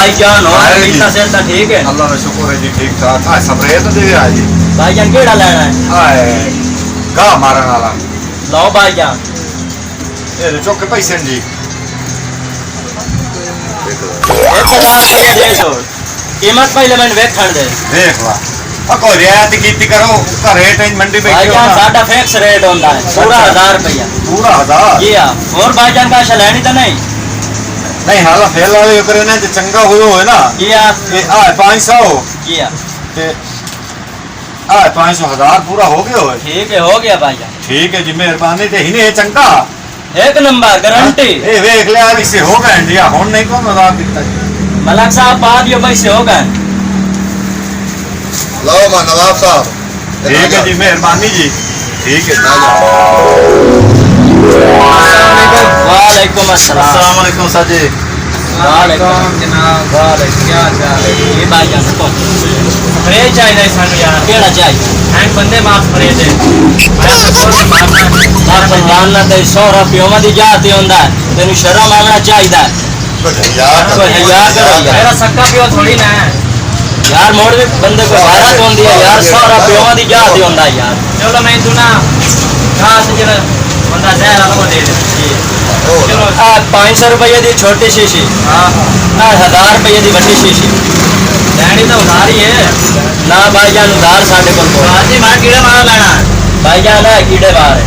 भाईजान हो इतना से तो ठीक है अल्लाह का शुक्र है जी ठीक ठाक हां स्प्रे तो दे आ जी भाईजान केड़ा लेना है हाय गा मारन वाला लो भाईजान ये चौक के पैसे जी 1000 रुपया दे दो कीमत पहले मैंने वेखण दे देख ला को रियायत कीती करो का रेट है मंडी में भाईजान साडा फिक्स रेट होता है पूरा 1000 रुपया पूरा 1000 जी हां और भाईजान का ऐसा लेनी तो नहीं नहीं हाला फेल वाले करे ना जो चंगा हुयो है ना जी हां ये आ 500 जी हां ते आ 500 1000 पूरा हो गया है ठीक है हो गया भाईजान ठीक है जी मेहरबानी ते हिने चंगा एक नंबर गारंटी ए देख ले अब इससे हो गए इंडिया हुन नहीं को मजाक दिखता मलक साहब बाद ये पैसे हो गए लो नवाब साहब ठीक है जी मेहरबानी जी ठीक है वालेकुम अस्सलाम अस्सलाम वालेकुम साजी वालेकुम जनाब वालेकुम क्या चाल है ये भाईजान को स्प्रे चाहिए सानू यार केड़ा चाहिए हैंड बंदे माफ करे दे मैं तो कोई मारना आप जानना ते 100 रुपये दी जाती होंदा है तेनु शर्म आना चाहिए यार मेरा सक्का पियो थोड़ी ना है यार मोड़ भी बंदे को भारत होंदी है यार 100 रुपये दी जाती होंदा है यार चलो मैं तू ना घास जरा बंदा जहर वाला दे दे चलो 500 रुपये दी छोटी शीशी हां 1000 रुपये दी बड़ी शीशी लेनी तो उधार ही है ना भाईजान उधार साडे को हाजी मां कीड़े मार लेना भाईजान है कीड़े बाहर है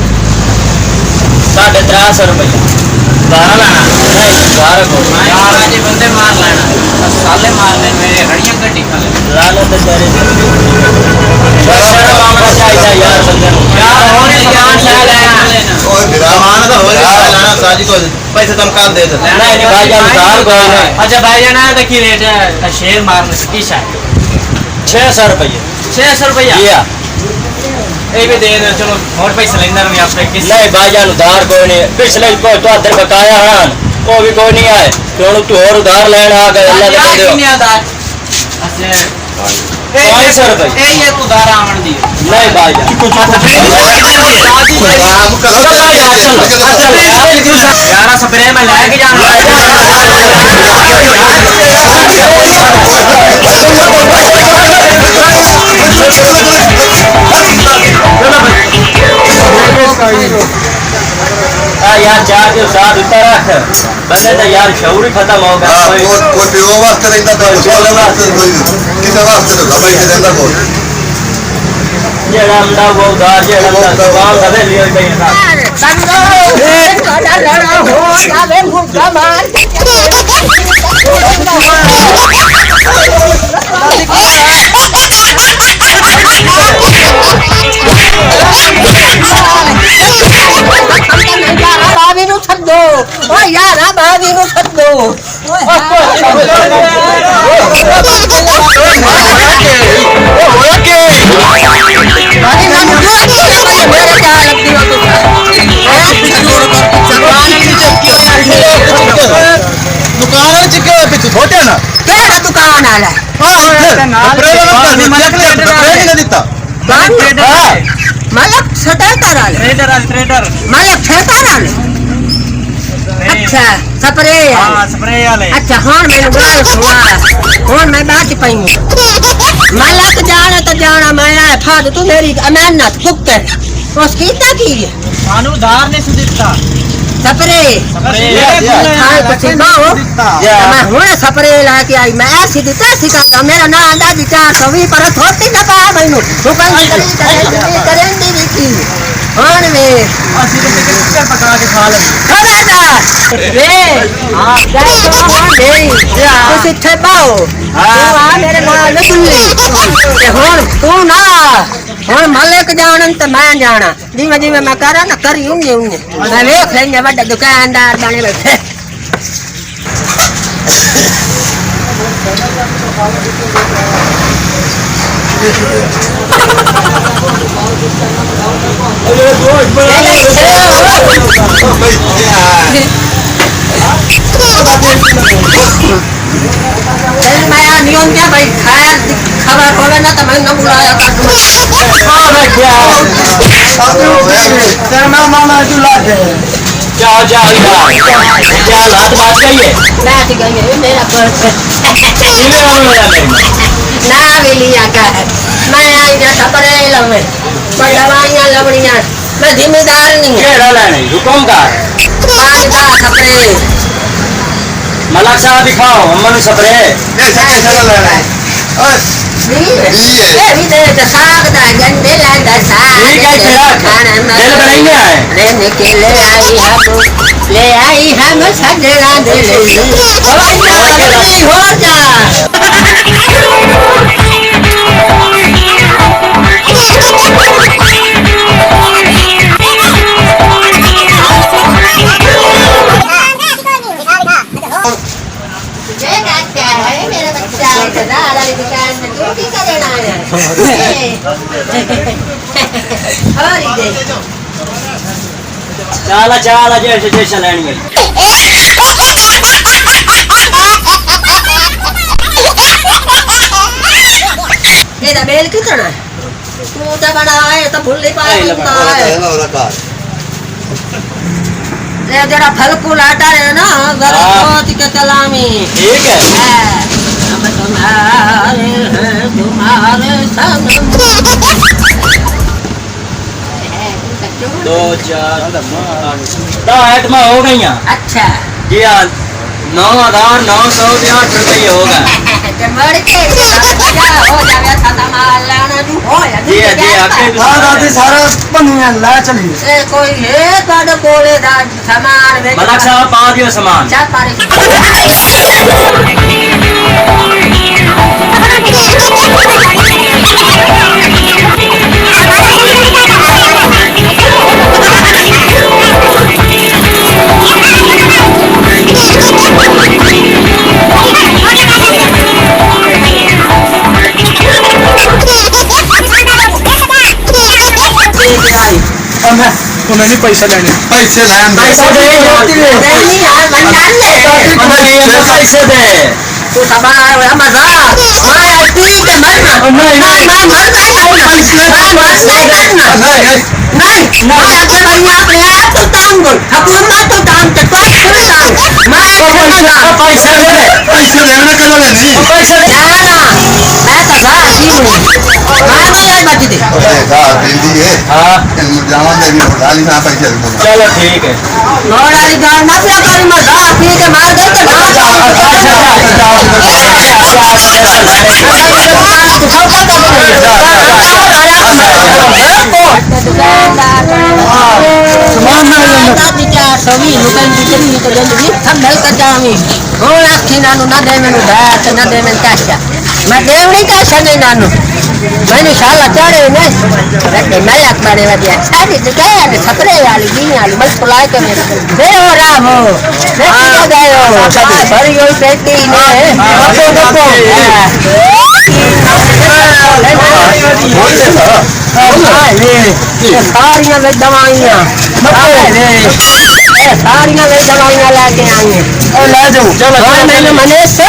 350 रुपये उधार लेना नहीं उधार को यार आज बंदे मार लेना साले मारने मेरे हड़ियां कटी खा ले लानत तेरे शर्म आना चाहिए यार बंदे को यार होने जान ले लेना ओए बिरामान तो हो गया लाना साजी को पैसे तुम काम दे दे नहीं भाईजान उधार को नहीं अच्छा भाईजान आ देखी रेट है शेर मारने की शायद 600 रुपये 600 रुपया जी हां ए भी दे दे चलो और पैसे लेंदा नहीं आपसे किस नहीं भाईजान उधार कोई नहीं पिछले को तो अदर बकाया हन वो भी कोई नहीं है क्यों तू और उधार लेना आ गए अल्लाह दे दे कितने उधार अच्छा 500 रुपये ए ये तू उधार आवन दी नहीं भाईजान काम करो यार स्प्रे में लेके जाना यार चार के साथ उतर रख बंदे तो यार शऊर ही खत्म हो गया हां कोई पियो वास्ते रहंदा तो बोले वास्ते कोई किसे वास्ते तो भाई रहंदा कोई जेड़ा हमदा वो उधार जेड़ा हमदा दुकान दे लियो गई ना भाभी नु छड्डो ओ यार भाभी नु छड्डो दुकान च के पिछ छोटे ना केड़ा दुकान आला मलक सटेटर आले ट्रेडर मलक ठेकर आले अच्छा स्प्रे हां स्प्रे वाले अच्छा हुन मैनू गाल सुना हुन मैं बात पई मलक जाने तो जाना मैं आया फाद तू मेरी अमानत कुत्ते उस कीता की सानू उधार नहीं सुदिता स्प्रे खाए पछी गाओ मैं हुन स्प्रे लाके आई मैं ऐसी दिता सिका मेरा ना अंदाजी 420 पर थोटी ना पा मैनू तू करेंदी दिखी हुन में असि तो चिकन पका के खा ले खबरदार वे हां जाए तो हुन दे तुसी थे पाओ तू आ मेरे नाल बुल्ली हुन तू ना हुन मालिक जानन ते मैं जाना जिवें जिवें मैं करा ना करी उंगे उंगे मैं वेख लेंगे बड़ा दुकानदार बने बैठे मैं नियम क्या भाई खाया खबर होवे ना तो मैं न बुलाया कर हां मैं क्या तेरा मामा जुला दे जाओ जाओ इधर क्या हाथ बात कहिए बैठ गई है मेरा पर्स इन्हें वालों या नहीं ना भी लिया कर मैं आई ना खबरे लवे मैं दवाइयां लवड़ियां मैं जिम्मेदार नहीं क्या डाला नहीं हुकुमदार पाँच दा खबरे मलक साहब दिखाओ अम्मन सपरे ये सके चला लेना है ये भी दे तो साग दा गंदे लांदा साग ये क्या खड़ा खाना दिल बनाएंगे आए रहने के ले आई हम सजना दिल हो जा मेरा बच्चा दादा की दुकान में ड्यूटी करना है और दे चाला चाला जैसे जैसे लेनी है ये बेल कितना है तू तो बड़ा है तो भूल नहीं पाया है ना रखा ये जरा फल फूल आटा है ना जरा बहुत के कलामी ठीक है हम तुम्हारे हैं तुम्हारे सनम दो चार दो आइटम हो गई अच्छा जी हाँ 9,908 रुपये होगा ते मर के हो जावे खाता माल लाना तू हो या जी हाँ जी आपके हाँ दादी सारा बनिया ला चलिए ए कोई है काड कोले दा सामान बेच मलक साहब पा दियो सामान चार तारीख उन्हें नहीं पैसा लेने पैसे लेन दे पैसे दे नहीं यार मंडान ले पैसे दे तू सबा है मजा मैं पी के मरना मैं मरना नहीं मैं अगर मैं अपने आप तो काम कर हुकूमत तो काम के तो सुनता मैं पैसे दे पैसे लेना करो नहीं पैसे दे मैं तो जा की मैं तो यार बच दे अरे का दिल्ली है हाँ जावा दे भी डाली ना पैसे दे चलो ठीक है नोड़ाली गाल ना पिया करी मजा पी के मार दे के सभी लुकन बिजली तो जल्दी संभल कर जावी हो आखी नानु ना दे मेनू बैठ ना दे मेन काशा मैं देवनी काशा नहीं नानु मैंने शाला चढ़े ने रखे मलक बड़े वदिया साडी तो गया ने छपरे वाली दी वाली बस फुलाए के मेरे दे हो राम हो देखो गयो भरी होई पेटी ने देखो सारियां वे दवाइयां सारियां वे दवाइयां लेके आएंगे और ले जाओ चलो मैंने मने से